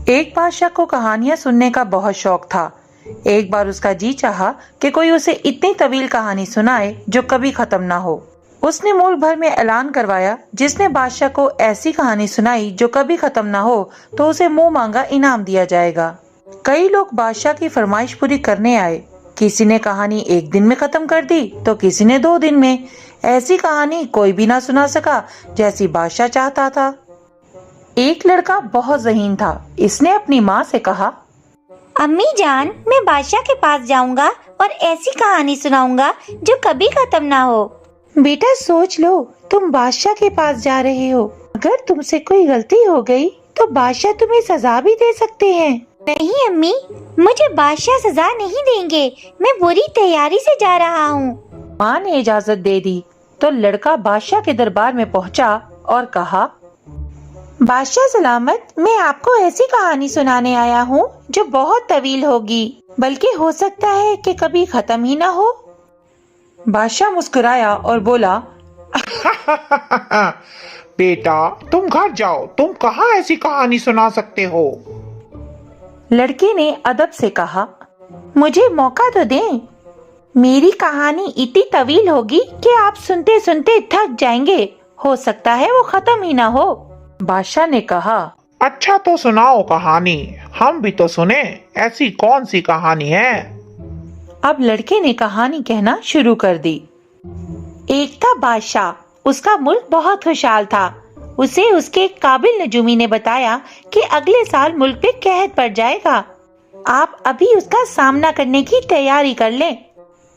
एक बादशाह को कहानियां सुनने का बहुत शौक था। एक बार उसका जी चाहा कि कोई उसे इतनी तवील कहानी सुनाए जो कभी खत्म ना हो। उसने मुल्क भर में ऐलान करवाया, जिसने बादशाह को ऐसी कहानी सुनाई जो कभी खत्म ना हो तो उसे मुंह मांगा इनाम दिया जाएगा। कई लोग बादशाह की फरमाइश पूरी करने आए। किसी ने कहानी एक दिन में खत्म कर दी तो किसी ने 2 दिन में। ऐसी कहानी कोई भी ना सुना सका जैसी बादशाह चाहता था। एक लड़का बहुत ज़हीन था। इसने अपनी माँ से कहा, अम्मी जान, मैं बादशाह के पास जाऊंगा और ऐसी कहानी सुनाऊंगा जो कभी खत्म ना हो। बेटा सोच लो, तुम बादशाह के पास जा रहे हो। अगर तुमसे कोई गलती हो गई तो बादशाह तुम्हें सजा भी दे सकते हैं। नहीं अम्मी, मुझे बादशाह सजा नहीं देंगे। मैं पूरी तैयारी से जा रहा हूँ। माँ ने इजाजत दे दी तो लड़का बादशाह के दरबार में पहुँचा और कहा, बादशाह सलामत, मैं आपको ऐसी कहानी सुनाने आया हूँ जो बहुत तवील होगी, बल्कि हो सकता है कि कभी खत्म ही ना हो। बादशाह मुस्कुराया और बोला, बेटा तुम घर जाओ, तुम कहाँ ऐसी कहानी सुना सकते हो। लड़के ने अदब से कहा, मुझे मौका तो दें। मेरी कहानी इतनी तवील होगी कि आप सुनते सुनते थक जाएंगे। हो सकता है वो खत्म ही ना हो। बादशाह ने कहा, अच्छा तो सुनाओ कहानी, हम भी तो सुने। ऐसी कौन सी कहानी है। अब लड़के ने कहानी कहना शुरू कर दी। एक था बादशाह, उसका मुल्क बहुत खुशहाल था। उसे उसके काबिल नजूमी ने बताया कि अगले साल मुल्क पे कहर पड़ जाएगा। आप अभी उसका सामना करने की तैयारी कर लें।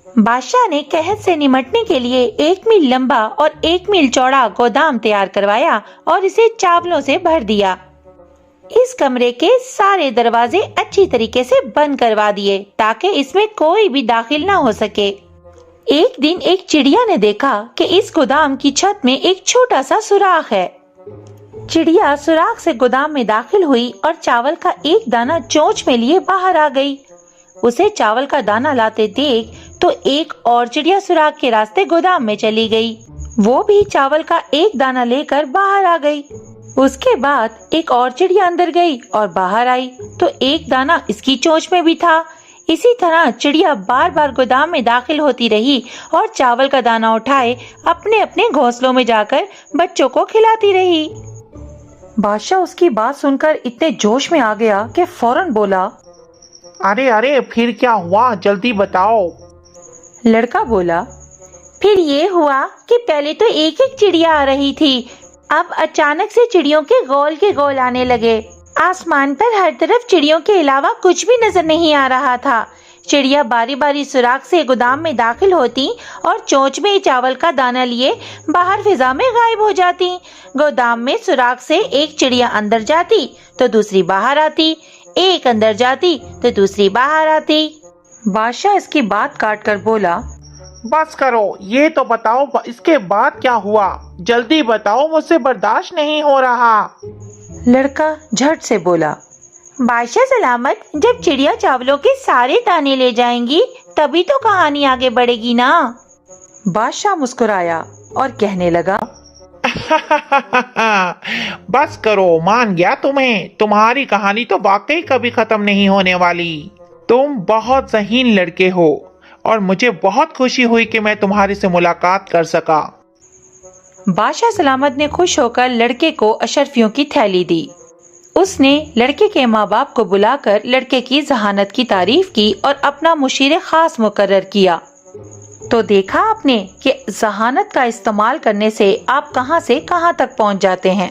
बादशाह ने कहर से निमटने के लिए 1 मील लंबा और 1 मील चौड़ा गोदाम तैयार करवाया और इसे चावलों से भर दिया। इस कमरे के सारे दरवाजे अच्छी तरीके से बंद करवा दिए ताकि इसमें कोई भी दाखिल ना हो सके। एक दिन एक चिड़िया ने देखा कि इस गोदाम की छत में एक छोटा सा सुराख है। चिड़िया सुराख से गोदाम में दाखिल हुई और चावल का एक दाना चोंच में लिए बाहर आ गई। उसे चावल का दाना लाते देख तो एक और चिड़िया सुराख के रास्ते गोदाम में चली गई। वो भी चावल का एक दाना लेकर बाहर आ गई। उसके बाद एक और चिड़िया अंदर गई और बाहर आई तो एक दाना इसकी चोंच में भी था। इसी तरह चिड़िया बार बार गोदाम में दाखिल होती रही और चावल का दाना उठाए अपने अपने घोंसलों में जाकर बच्चों को खिलाती रही। बादशाह उसकी बात सुनकर इतने जोश में आ गया कि फौरन बोला, अरे अरे फिर क्या हुआ, जल्दी बताओ। लड़का बोला, फिर ये हुआ कि पहले तो एक एक चिड़िया आ रही थी। अब अचानक से चिड़ियों के गोल आने लगे। आसमान पर हर तरफ चिड़ियों के अलावा कुछ भी नजर नहीं आ रहा था। चिड़िया बारी बारी सुराख से गोदाम में दाखिल होती और चोंच में चावल का दाना लिए बाहर फिजा में गायब हो जाती। गोदाम में सुराख से एक चिड़िया अंदर जाती तो दूसरी बाहर आती, एक अंदर जाती तो दूसरी बाहर आती। बादशाह इसकी बात काट कर बोला, बस करो, ये तो बताओ इसके बाद क्या हुआ। जल्दी बताओ, मुझसे बर्दाश्त नहीं हो रहा। लड़का झट से बोला, बादशाह सलामत, जब चिड़िया चावलों के सारे दाने ले जाएंगी तभी तो कहानी आगे बढ़ेगी ना। बादशाह मुस्कुराया और कहने लगा, बस करो, मान गया तुम्हें। तुम्हारी कहानी तो वाकई कभी खत्म नहीं होने वाली। तुम बहुत ज़हीन लड़के हो और मुझे बहुत खुशी हुई कि मैं तुम्हारे से मुलाकात कर सका। बादशाह सलामत ने खुश होकर लड़के को अशर्फियों की थैली दी। उसने लड़के के माँ बाप को बुलाकर लड़के की जहानत की तारीफ की और अपना मुशीर खास मुकर्रर किया। तो देखा आपने कि जहानत का इस्तेमाल करने से आप कहां से कहां तक पहुंच जाते हैं।